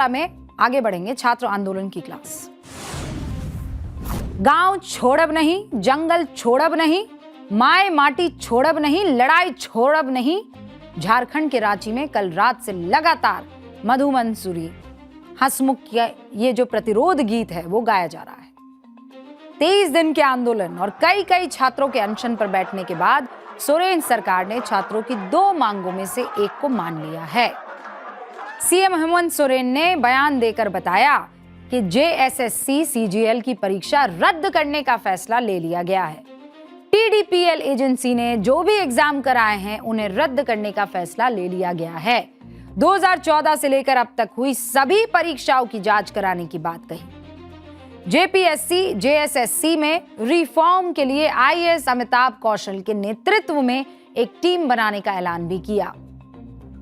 में आगे बढ़ेंगे छात्र आंदोलन की क्लास। गांव छोड़ब नहीं, जंगल छोड़ब नहीं, माए माटी छोड़ब नहीं, लड़ाई छोड़ब नहीं। झारखंड के रांची में कल रात से लगातार मधु मंसूरी हंसमुख का ये जो प्रतिरोध गीत है वो गाया जा रहा है। 23 दिन के आंदोलन और कई छात्रों के अनशन पर बैठने के बाद सोरेन सरकार ने छात्रों की 2 मांगों में से एक को मान लिया है। सीएम हेमंत सोरेन ने बयान देकर बताया कि जेएसएससी सीजीएल की परीक्षा रद्द करने का फैसला ले लिया गया है। टीडीपीएल एजेंसी ने जो भी एग्जाम कराए हैं उन्हें रद्द करने का फैसला ले लिया गया है। 2014 से लेकर अब तक हुई सभी परीक्षाओं की जांच कराने की बात कही। जेपीएससी जेएसएससी में रिफॉर्म के लिए आईएएस अमिताभ कौशल के नेतृत्व में एक टीम बनाने का ऐलान भी किया,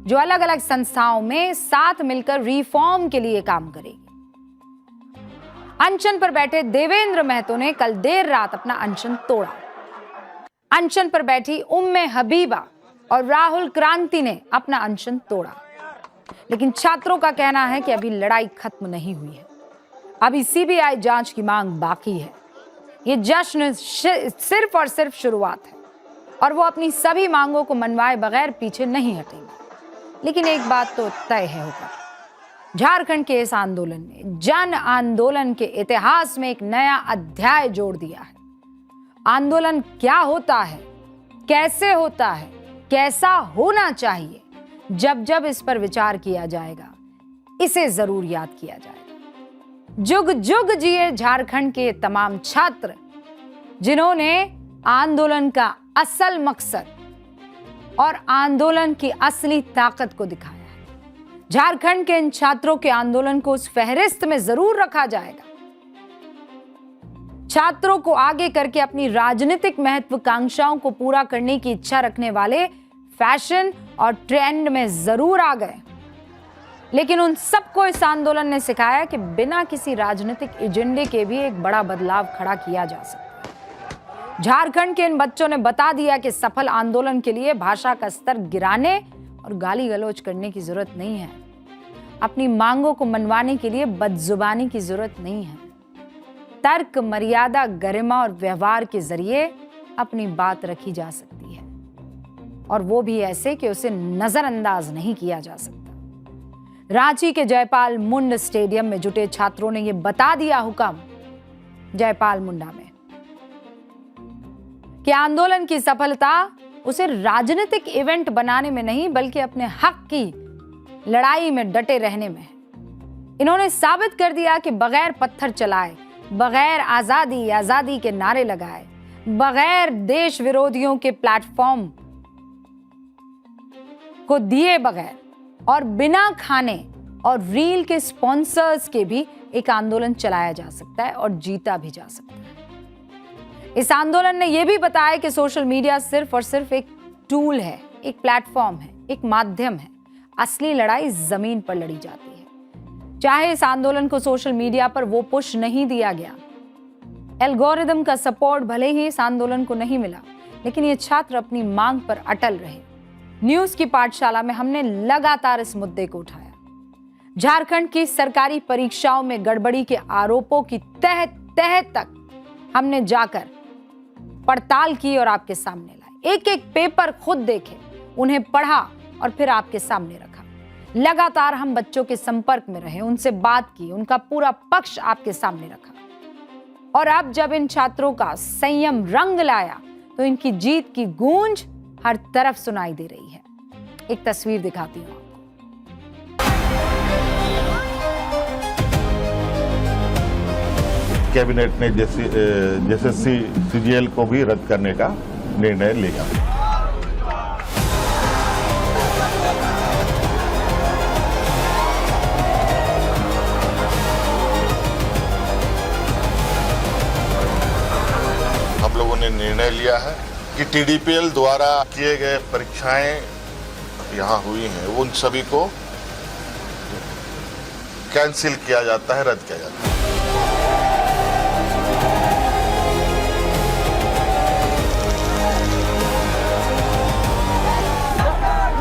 जो अलग अलग संस्थाओं में साथ मिलकर रिफॉर्म के लिए काम करेगी। अनशन पर बैठे देवेंद्र महतो ने कल देर रात अपना अनशन तोड़ा। अनशन पर बैठी उम्मे हबीबा और राहुल क्रांति ने अपना अनशन तोड़ा, लेकिन छात्रों का कहना है कि अभी लड़ाई खत्म नहीं हुई है, अभी सीबीआई जांच की मांग बाकी है। ये जश्न सिर्फ और सिर्फ शुरुआत है और वो अपनी सभी मांगों को मनवाए बगैर पीछे नहीं हटेंगे। लेकिन एक बात तो तय है होगा, झारखंड के इस आंदोलन ने जन आंदोलन के इतिहास में एक नया अध्याय जोड़ दिया है। आंदोलन क्या होता है, कैसे होता है, कैसा होना चाहिए, जब इस पर विचार किया जाएगा, इसे जरूर याद किया जाएगा। जुग जुग जिए झारखंड के तमाम छात्र, जिन्होंने आंदोलन का असल मकसद और आंदोलन की असली ताकत को दिखाया है। झारखंड के इन छात्रों के आंदोलन को उस फहरिस्त में जरूर रखा जाएगा। छात्रों को आगे करके अपनी राजनीतिक महत्वाकांक्षाओं को पूरा करने की इच्छा रखने वाले फैशन और ट्रेंड में जरूर आ गए, लेकिन उन सबको इस आंदोलन ने सिखाया कि बिना किसी राजनीतिक एजेंडे के भी एक बड़ा बदलाव खड़ा किया जा सकता है। झारखंड के इन बच्चों ने बता दिया कि सफल आंदोलन के लिए भाषा का स्तर गिराने और गाली गलौज करने की जरूरत नहीं है। अपनी मांगों को मनवाने के लिए बदजुबानी की जरूरत नहीं है। तर्क, मर्यादा, गरिमा और व्यवहार के जरिए अपनी बात रखी जा सकती है, और वो भी ऐसे कि उसे नजरअंदाज नहीं किया जा सकता। रांची के जयपाल मुंडा स्टेडियम में जुटे छात्रों ने यह बता दिया हुक्म जयपाल मुंडा में कि आंदोलन की सफलता उसे राजनीतिक इवेंट बनाने में नहीं, बल्कि अपने हक की लड़ाई में डटे रहने में है। इन्होंने साबित कर दिया कि बगैर पत्थर चलाए, बगैर आजादी के नारे लगाए, बगैर देश विरोधियों के प्लेटफॉर्म को दिए बगैर और बिना खाने और रील के स्पॉन्सर्स के भी एक आंदोलन चलाया जा सकता है और जीता भी जा सकता है। इस आंदोलन ने यह भी बताया कि सोशल मीडिया सिर्फ और सिर्फ एक टूल है, एक प्लेटफॉर्म है, एक माध्यम है। असली लड़ाई जमीन पर लड़ी जाती है। चाहे इस आंदोलन को सोशल मीडिया पर वो पुश नहीं दिया गया, एल्गोरिदम का सपोर्ट भले ही इस आंदोलन को नहीं मिला, लेकिन ये छात्र अपनी मांग पर अटल रहे। न्यूज की पाठशाला में हमने लगातार इस मुद्दे को उठाया। झारखंड की सरकारी परीक्षाओं में गड़बड़ी के आरोपों की तह तक हमने जाकर पड़ताल की और आपके सामने लाए। एक एक पेपर खुद देखे, उन्हें पढ़ा और फिर आपके सामने रखा। लगातार हम बच्चों के संपर्क में रहे, उनसे बात की, उनका पूरा पक्ष आपके सामने रखा। और अब जब इन छात्रों का संयम रंग लाया तो इनकी जीत की गूंज हर तरफ सुनाई दे रही है। एक तस्वीर दिखाती हूं। कैबिनेट ने जेएसएससी सीजीएल को भी रद्द करने का निर्णय लिया। हम लोगों ने निर्णय लिया है कि टीडीपीएल द्वारा किए गए परीक्षाएं यहाँ हुई हैं, उन सभी को कैंसिल किया जाता है, रद्द किया जाता है।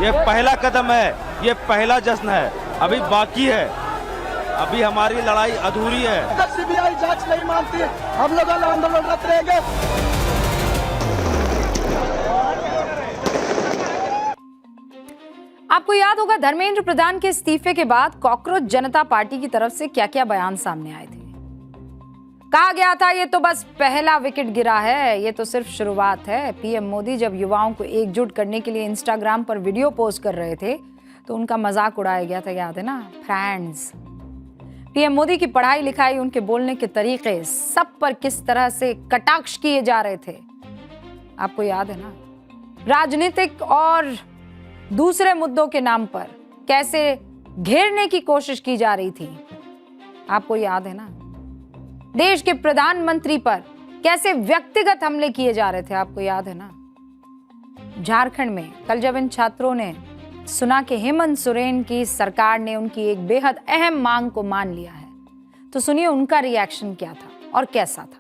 ये पहला कदम है, ये पहला जश्न है, अभी बाकी है। अभी हमारी लड़ाई अधूरी है। अगर सीबीआई जांच नहीं मानती हम लोग आंदोलनरत रहेंगे। आपको याद होगा धर्मेंद्र प्रधान के इस्तीफे के बाद कॉकरोच जनता पार्टी की तरफ से क्या क्या बयान सामने आए थे। कहा गया था ये तो बस पहला विकेट गिरा है, ये तो सिर्फ शुरुआत है। पीएम मोदी जब युवाओं को एकजुट करने के लिए इंस्टाग्राम पर वीडियो पोस्ट कर रहे थे तो उनका मजाक उड़ाया गया था, याद है ना फ्रेंड्स। पीएम मोदी की पढ़ाई लिखाई, उनके बोलने के तरीके, सब पर किस तरह से कटाक्ष किए जा रहे थे, आपको याद है ना। राजनीतिक और दूसरे मुद्दों के नाम पर कैसे घेरने की कोशिश की जा रही थी, आपको याद है ना। देश के प्रधानमंत्री पर कैसे व्यक्तिगत हमले किए जा रहे थे, आपको याद है ना। झारखंड में कल जब इन छात्रों ने सुना कि हेमंत सोरेन की सरकार ने उनकी एक बेहद अहम मांग को मान लिया है, तो सुनिए उनका रिएक्शन क्या था और कैसा था।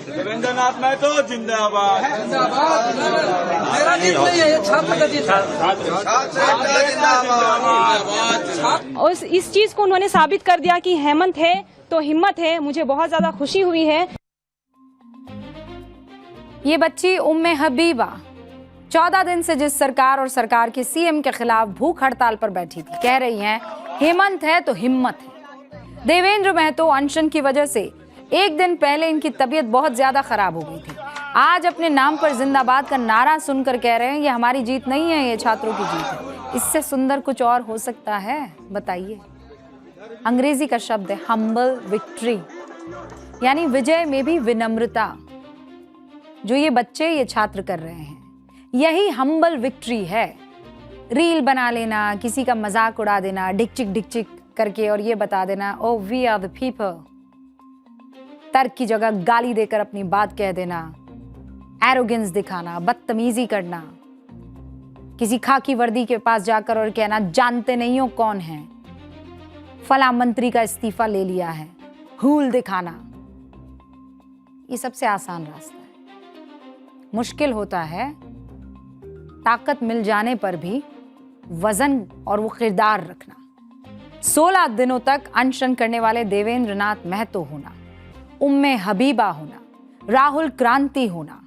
देवेंद्र नाथ महतो जिंदाबाद। मेरा जीत नहीं है, ये छात्र का जीत है। और इस चीज को उन्होंने साबित कर दिया कि हेमंत है तो हिम्मत है। मुझे बहुत ज्यादा खुशी हुई है। ये बच्ची उम्मे हबीबा 14 दिन से जिस सरकार और सरकार के सीएम के खिलाफ भूख हड़ताल पर बैठी थी, कह रही हैं हेमंत है तो हिम्मत है। देवेंद्र महतो अनशन की वजह से एक दिन पहले इनकी तबीयत बहुत ज्यादा खराब हो गई थी। आज अपने नाम पर जिंदाबाद का नारा सुनकर कह रहे हैं ये हमारी जीत नहीं है, ये छात्रों की जीत है। इससे सुंदर कुछ और हो सकता है, बताइए। अंग्रेजी का शब्द है हम्बल विक्ट्री, यानी विजय में भी विनम्रता। जो ये बच्चे, ये छात्र कर रहे हैं, यही हम्बल विक्ट्री है। रील बना लेना, किसी का मजाक उड़ा देना डिकचिक डिकचिक करके और ये बता देना ओ वी आर द पीपल, तर्क की जगह गाली देकर अपनी बात कह देना, एरोगेंस दिखाना, बदतमीजी करना, किसी खाकी वर्दी के पास जाकर और कहना जानते नहीं हो कौन है, फला मंत्री का इस्तीफा ले लिया है, हूल दिखाना। ये सबसे आसान रास्ता है। मुश्किल होता है ताकत मिल जाने पर भी वजन और वो किरदार रखना। 16 दिनों तक अनशन करने वाले देवेंद्र नाथ महतो होना, उम्मे हबीबा होना, राहुल क्रांति होना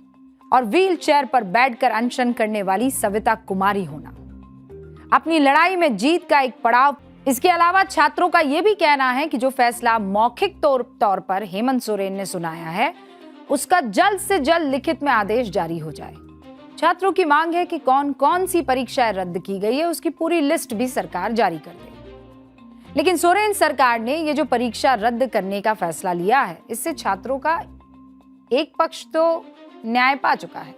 और व्हील चेयर पर बैठकर अनशन करने वाली सविता कुमारी होना, अपनी लड़ाई में जीत का एक पड़ाव। इसके अलावा छात्रों का यह भी कहना है कि जो फैसला मौखिक तौर पर हेमंत सोरेन ने सुनाया है, उसका जल्द से जल्द लिखित में आदेश जारी हो जाए। छात्रों की मांग है कि कौन कौन सी परीक्षाएं रद्द की गई है उसकी पूरी लिस्ट भी सरकार जारी कर दे। लेकिन सोरेन सरकार ने ये जो परीक्षा रद्द करने का फैसला लिया है, इससे छात्रों का एक पक्ष तो न्याय पा चुका है,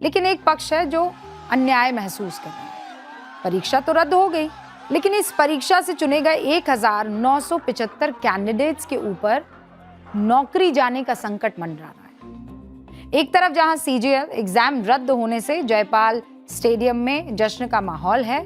लेकिन एक पक्ष है जो अन्याय महसूस कर रहा है। परीक्षा तो रद्द हो गई, लेकिन इस परीक्षा से चुने गए 1975 कैंडिडेट्स के ऊपर नौकरी जाने का संकट मंडरा रहा है। एक तरफ जहां सीजीएल एग्जाम रद्द होने से जयपाल स्टेडियम में जश्न का माहौल है,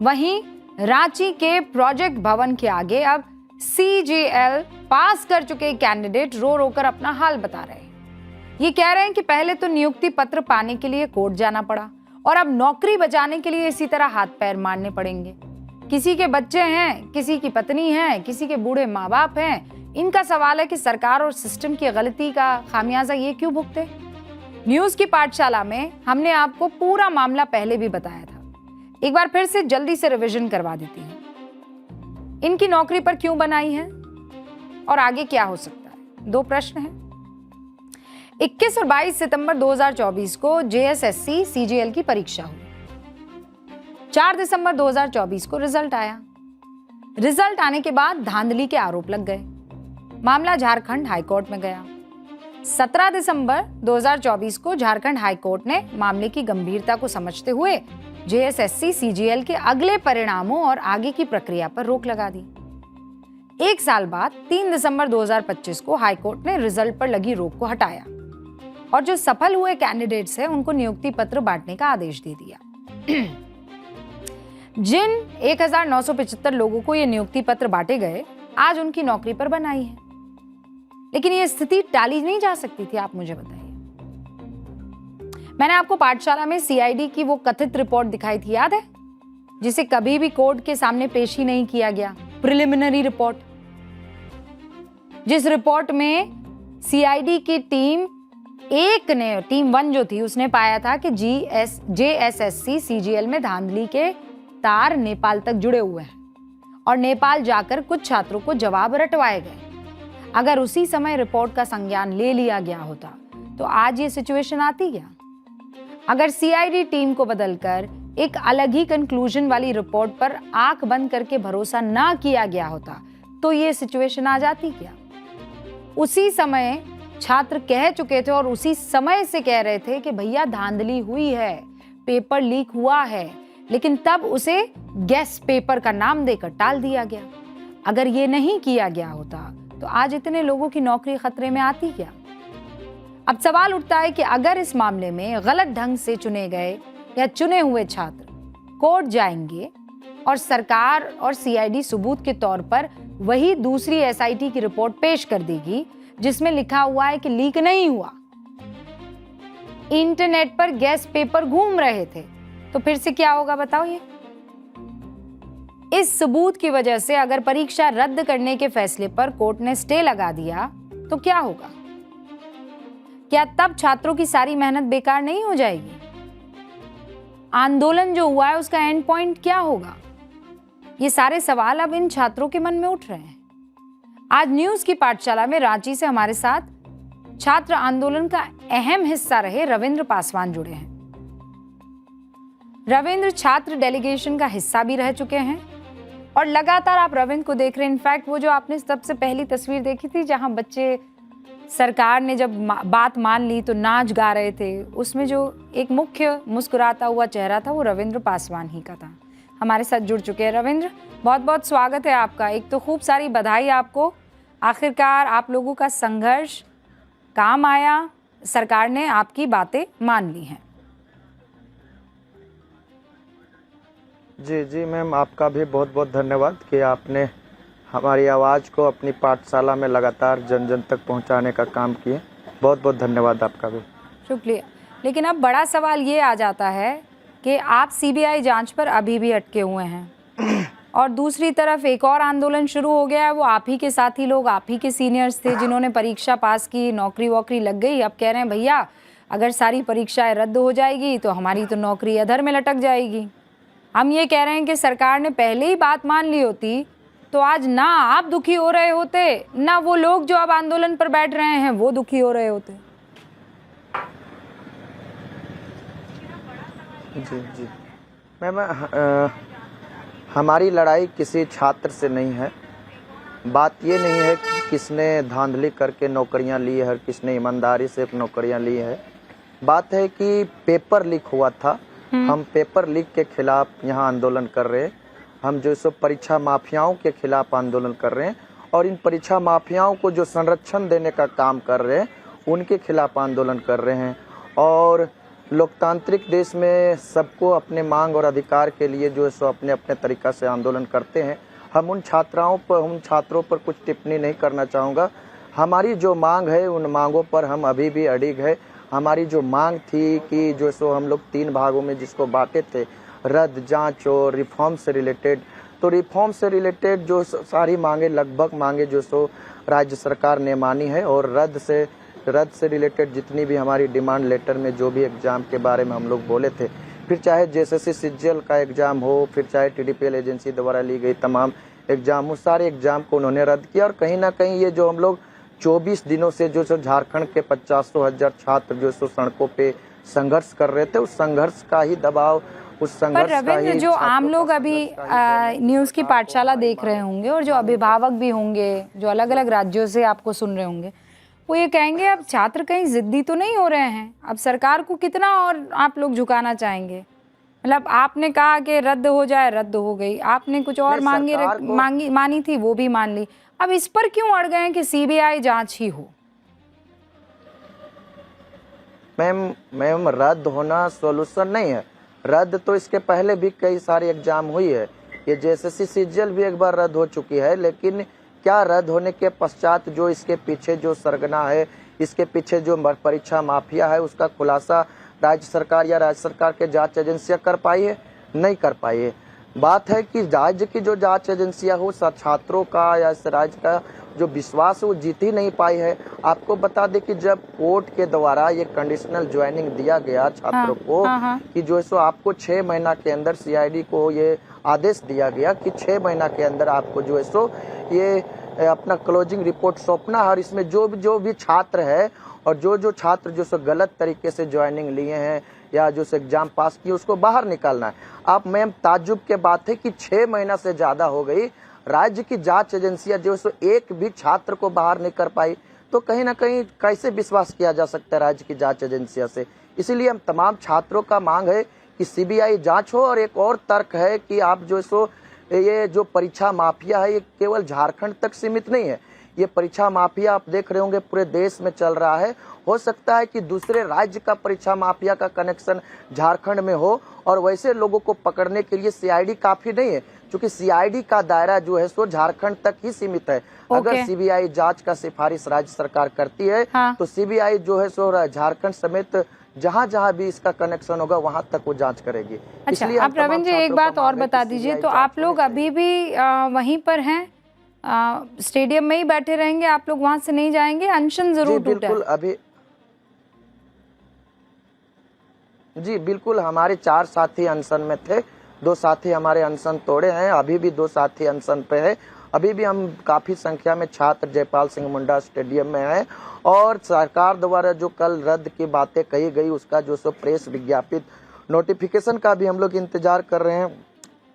वहीं रांची के प्रोजेक्ट भवन के आगे अब सीजीएल पास कर चुके कैंडिडेट रो रो कर अपना हाल बता रहे हैं। ये कह रहे हैं कि पहले तो नियुक्ति पत्र पाने के लिए कोर्ट जाना पड़ा और अब नौकरी बचाने के लिए इसी तरह हाथ पैर मारने पड़ेंगे। किसी के बच्चे हैं, किसी की पत्नी है, किसी के बूढ़े माँ बाप हैं। इनका सवाल है कि सरकार और सिस्टम की गलती का खामियाजा ये क्यों भुगते। न्यूज की पाठशाला में हमने आपको पूरा मामला पहले भी बताया था, एक बार फिर से जल्दी से रिवीजन करवा देती हूं। इनकी नौकरी पर क्यों बनाई है और आगे क्या हो सकता है? 2 प्रश्न हैं। 21 और 22 सितंबर 2024 को जेएसएससी सीजीएल की परीक्षा हुई। 4 दिसंबर 2024 को रिजल्ट आया। रिजल्ट आने के बाद धांधली के आरोप लग गए। मामला झारखंड हाईकोर्ट में गया। 17 दिसंबर 2024 को झारखंड हाईकोर्ट ने मामले की गंभीरता को समझते हुए जेएसएससी सीजीएल के अगले परिणामों और आगे की प्रक्रिया पर रोक लगा दी। 1 साल बाद 3 दिसंबर 2025 को हाईकोर्ट ने रिजल्ट पर लगी रोक को हटाया और जो सफल हुए कैंडिडेट्स हैं उनको नियुक्ति पत्र बांटने का आदेश दे दिया। जिन 1975 लोगों को ये नियुक्ति पत्र बांटे गए, आज उनकी नौकरी पर बनाई है। लेकिन ये स्थिति टाली नहीं जा सकती थी, आप मुझे बताइए। मैंने आपको पाठशाला में सीआईडी की वो कथित रिपोर्ट दिखाई थी, याद है, जिसे कभी भी कोर्ट के सामने पेश ही नहीं किया गया, प्रिलिमिनरी रिपोर्ट, जिस रिपोर्ट में सीआईडी की टीम टीम 1 जो थी उसने पाया था कि जेएसएससी सीजीएल में धांधली के तार नेपाल तक जुड़े हुए हैं और नेपाल जाकर कुछ छात्रों को जवाब रटवाए गए। अगर उसी समय रिपोर्ट का संज्ञान ले लिया गया होता तो आज ये सिचुएशन आती क्या? अगर सीआईडी टीम को बदलकर एक अलग ही कंक्लूजन वाली रिपोर्ट पर आंख बंद करके भरोसा ना किया गया होता तो ये सिचुएशन आ जाती क्या? उसी समय छात्र कह चुके थे और उसी समय से कह रहे थे कि भैया धांधली हुई है, पेपर लीक हुआ है, लेकिन तब उसे गैस पेपर का नाम देकर टाल दिया गया। अगर ये नहीं किया गया होता तो आज इतने लोगों की नौकरी खतरे में आती क्या? अब सवाल उठता है कि अगर इस मामले में गलत ढंग से चुने गए या चुने हुए छात्र कोर्ट जाएंगे और सरकार और सीआईडी सबूत के तौर पर वही दूसरी एसआईटी की रिपोर्ट पेश कर देगी जिसमें लिखा हुआ है कि लीक नहीं हुआ, इंटरनेट पर गैस पेपर घूम रहे थे, तो फिर से क्या होगा बताओ? ये इस सबूत की वजह से अगर परीक्षा रद्द करने के फैसले पर कोर्ट ने स्टे लगा दिया तो क्या होगा? क्या तब छात्रों की सारी मेहनत बेकार नहीं हो जाएगी? आंदोलन जो हुआ है उसका एंड पॉइंट क्या होगा? ये सारे सवाल अब इन छात्रों के मन में उठ रहे हैं। आज न्यूज की पाठशाला में रांची से हमारे साथ छात्र आंदोलन का अहम हिस्सा रहे रविंद्र पासवान जुड़े हैं। रविंद्र छात्र डेलीगेशन का हिस्सा भी रह चुके हैं और लगातार आप रविंद्र को देख रहे हैं। इनफैक्ट वो जो आपने सबसे पहली तस्वीर देखी थी जहां बच्चे सरकार ने जब बात मान ली तो नाच गा रहे थे, उसमें जो एक मुख्य मुस्कुराता हुआ चेहरा था वो रविंद्र पासवान ही का था। हमारे साथ जुड़ चुके हैं रविंद्र, बहुत बहुत स्वागत है आपका। एक तो खूब सारी बधाई आपको, आखिरकार आप लोगों का संघर्ष काम आया, सरकार ने आपकी बातें मान ली हैं। जी मैम, आपका भी बहुत बहुत धन्यवाद कि आपने हमारी आवाज़ को अपनी पाठशाला में लगातार जन जन तक पहुंचाने का काम किए। बहुत बहुत धन्यवाद आपका भी। शुक्रिया। लेकिन अब बड़ा सवाल ये आ जाता है कि आप सीबीआई जांच पर अभी भी अटके हुए हैं और दूसरी तरफ एक और आंदोलन शुरू हो गया है। वो आप ही के साथी लोग, आप ही के सीनियर्स थे जिन्होंने परीक्षा पास की, नौकरी वोकरी लग गई। अब कह रहे हैं भैया अगर सारी परीक्षाएं रद्द हो जाएगी तो हमारी तो नौकरी अधर में लटक जाएगी। हम ये कह रहे हैं कि सरकार ने पहले ही बात मान ली होती तो आज ना आप दुखी हो रहे होते, ना वो लोग जो अब आंदोलन पर बैठ रहे हैं वो दुखी हो रहे होते। जी मैम, हमारी लड़ाई किसी छात्र से नहीं है। बात ये नहीं है कि किसने धांधली करके नौकरियां ली है, किसने ईमानदारी से नौकरियां ली है। बात है कि पेपर लीक हुआ था। हम पेपर लीक के खिलाफ यहाँ आंदोलन कर रहे हैं। हम जो सो परीक्षा माफियाओं के खिलाफ आंदोलन कर रहे हैं और इन परीक्षा माफियाओं को जो संरक्षण देने का काम कर रहे हैं उनके खिलाफ आंदोलन कर रहे हैं। और लोकतांत्रिक देश में सबको अपने मांग और अधिकार के लिए जो है सो अपने अपने तरीका से आंदोलन करते हैं। हम उन छात्रों पर कुछ टिप्पणी नहीं करना चाहूँगा। हमारी जो मांग है उन मांगों पर हम अभी भी अडिग है। हमारी जो मांग थी कि जो सो हम लोग 3 भागों में जिसको बांटे थे, रद्द, जांच और रिफॉर्म से रिलेटेड, तो रिफॉर्म से रिलेटेड जो सारी मांगे लगभग मांगे जो सो राज्य सरकार ने मानी है। और रद्द से रिलेटेड जितनी भी हमारी डिमांड लेटर में जो भी एग्जाम के बारे में हम लोग बोले थे, फिर चाहे जेएसएससी सीजीएल का एग्जाम हो, फिर चाहे टीडीपीएल एजेंसी द्वारा ली गई तमाम एग्जाम हो, सारे एग्जाम को उन्होंने रद्द किया। और कहीं ना कहीं ये जो हम लोग 24 दिनों से जो झारखंड के 50,000 छात्र जो सड़कों पे संघर्ष कर रहे थे, उस संघर्ष का ही दबाव, उस संघर्ष पर रविंद्र, जो आम लोग अभी न्यूज की पाठशाला देख रहे होंगे और जो अभिभावक भी होंगे जो अलग अलग राज्यों से आपको सुन रहे होंगे, वो ये कहेंगे अब छात्र कहीं जिद्दी तो नहीं हो रहे हैं? अब सरकार को कितना और आप लोग झुकाना चाहेंगे? मतलब आपने कहा कि रद्द हो जाए, रद्द हो गई। आपने कुछ और मानी थी, वो भी मान ली। अब इस पर क्यों अड़ गए कि सीबीआई जांच ही हो? मैम रद्द होना सॉल्यूशन नहीं है। रद्द तो इसके पहले भी कई सारी एग्जाम हुई है। ये जेएसएससी सीजीएल भी एक बार रद्द हो चुकी है। लेकिन क्या रद्द होने के पश्चात जो इसके पीछे जो सरगना है, इसके पीछे जो परीक्षा माफिया है, उसका खुलासा राज्य सरकार या राज्य सरकार के जांच एजेंसियां कर पाई है? नहीं कर पाई है। बात है कि राज्य की जो जांच एजेंसियां हो, छात्रों का या इस राज्य का जो विश्वास है वो जीत ही नहीं पाई है। आपको बता दें कि जब कोर्ट के द्वारा ये कंडीशनल ज्वाइनिंग दिया गया छात्रों को कि जो है सो आपको 6 महीना के अंदर सीआईडी को ये आदेश दिया गया कि 6 महीना के अंदर आपको जो है सो ये अपना क्लोजिंग रिपोर्ट सौंपना है और इसमें जो भी छात्र है और जो छात्र जो सो गलत तरीके से ज्वाइनिंग लिए हैं या जो एग्जाम पास किए उसको बाहर निकालना है। आप मैम ताज्जुब के बात है कि 6 महीना से ज्यादा हो गई, राज्य की जांच एजेंसियां जो है एक भी छात्र को बाहर नहीं कर पाई, तो कहीं ना कहीं कैसे विश्वास किया जा सकता है राज्य की जांच एजेंसियां से। इसीलिए हम तमाम छात्रों का मांग है कि सीबीआई जांच हो। और एक और तर्क है कि आप जो ये जो परीक्षा माफिया है ये केवल झारखंड तक सीमित नहीं है, ये परीक्षा माफिया आप देख रहे होंगे पूरे देश में चल रहा है। हो सकता है कि दूसरे राज्य का परीक्षा माफिया का कनेक्शन झारखंड में हो और वैसे लोगों को पकड़ने के लिए सीआईडी काफी नहीं है, क्योंकि सीआईडी का दायरा जो है सो झारखंड तक ही सीमित है। अगर सीबीआई जांच का सिफारिश राज्य सरकार करती है तो सीबीआई जो है सो झारखंड समेत जहां भी इसका कनेक्शन होगा वहां तक वो जांच करेगी। अच्छा, आप प्रवीण जी एक बात और बता दीजिए, तो आप लोग अभी भी वहीं पर हैं, स्टेडियम में ही बैठे रहेंगे, आप लोग वहां से नहीं जाएंगे? अनशन जरूर टूटा है। बिल्कुल अभी जी बिल्कुल, हमारे 4 साथी अनशन में थे, 2 साथी हमारे अनशन तोड़े हैं, अभी भी 2 साथी अनशन पे है। अभी भी हम काफी संख्या में छात्र जयपाल सिंह मुंडा स्टेडियम में हैं और सरकार द्वारा जो कल रद्द की बातें कही गई उसका जो सो प्रेस विज्ञापित नोटिफिकेशन का भी हम लोग इंतजार कर रहे हैं,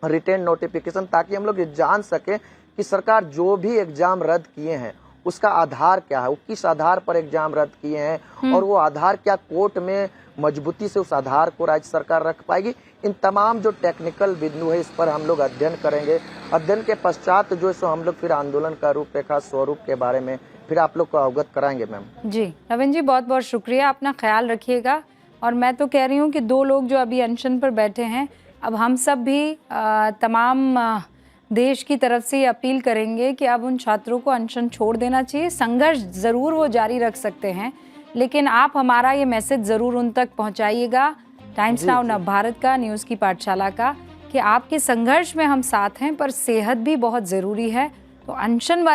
रिटेन नोटिफिकेशन, ताकि हम लोग ये जान सके कि सरकार जो भी एग्जाम रद्द किए हैं उसका आधार क्या है, वो किस आधार पर एग्जाम रद्द किए हैं और वो आधार क्या कोर्ट में मजबूती से उस आधार को राज्य सरकार रख पाएगी। इन तमाम जो टेक्निकल बिंदु है इस पर हम लोग अध्ययन करेंगे। अध्ययन के पश्चात जो है सो हम लोग फिर आंदोलन का रूपरेखा स्वरूप के बारे में फिर आप लोग को अवगत कराएंगे। मैम जी नवीन जी बहुत बहुत शुक्रिया, अपना ख्याल रखिएगा। और मैं तो कह रही हूँ कि 2 लोग जो अभी अनशन पर बैठे हैं, अब हम सब भी तमाम देश की तरफ से अपील करेंगे कि अब उन छात्रों को अनशन छोड़ देना चाहिए। संघर्ष ज़रूर वो जारी रख सकते हैं, लेकिन आप हमारा ये मैसेज ज़रूर उन तक पहुंचाइएगा, टाइम्स नाउ नवभारत का, न्यूज़ की पाठशाला का, कि आपके संघर्ष में हम साथ हैं, पर सेहत भी बहुत ज़रूरी है। तो अनशन वाले